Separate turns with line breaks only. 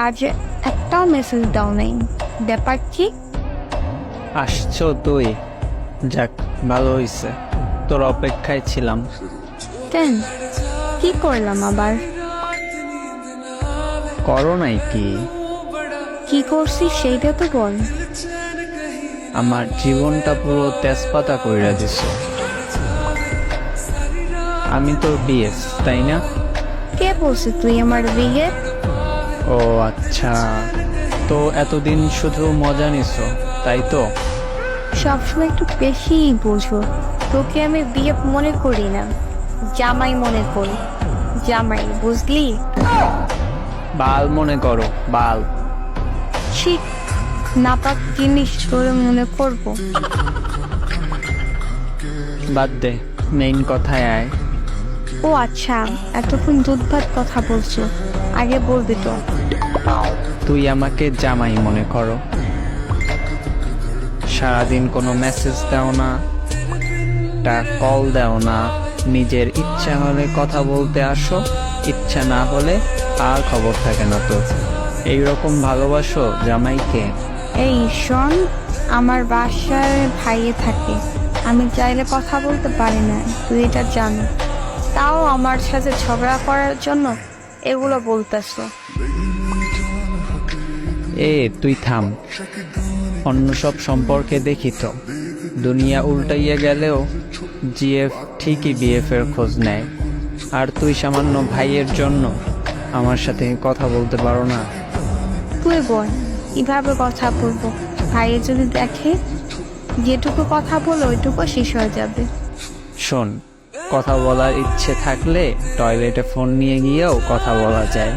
আজ একটাও মেসেজ দাও নাই, ব্যাপার কি?
আসছো তুই? যাক, ভালো হইছে, তোর অপেক্ষায় ছিলাম।
কেন, কি করলাম আবার?
করো নাই কি?
কি করছি সেইটা তো বল।
আমার জীবনটা পুরো তেজপাতা কইরা দিছ। আমি তোর বিএস, তাই না?
কে বলছে তুই আমার বিয়ে?
ও আচ্ছা, তো এতদিন শুধু মজা নিছো, তাই তো?
সবসময় একটু বেশি বোঝো। তোকে আমি বিয়ে মনে করি না, জামাই মনে করি। জামাই, বুঝলি?
বাল মনে করো, বাল।
ঠিক নাপাক জিনিস তোরে মনে করবো?
বাদ দে, মেইন কথায় আয়।
ও আচ্ছা, এতক্ষণ দুধ ভাত কথা বলছো, আগে বলবি তো।
তুই আমাকে জামাই মনে করো। সারাদিন কোনো মেসেজ দাও না, একটা কল দাও না, নিজের ইচ্ছা হলে কথা বলতে আসো, ইচ্ছা না হলে আর খবর থাকে না তোর। এইরকম ভালোবাসো জামাইকে?
এই শোন, আমার বাসায় ভাইয়ে থাকে, আমি চাইলে কথা বলতে পারি না, তুই এটা জানো। তাও আমার সাথে ঝগড়া করার জন্য এগুলো বলতেছো?
তুই থাম। অন্য সব সম্পর্কে দেখি তো দুনিয়া উল্টাইয়া গেলেও জিএফ ঠিকই বিএফ এর খোঁজ নেয়, আর তুই সামান্য ভাইয়ের জন্য আমার সাথে কথা বলতে পারো না?
তুই বল, কিভাবে কথা বলবো? ভাইয়ে যদি দেখে, যেটুকু কথা বলো ওইটুকু শেষ হয়ে যাবে।
শোন, কথা বলার ইচ্ছে থাকলে টয়লেটে ফোন নিয়ে গিয়েও কথা বলা যায়।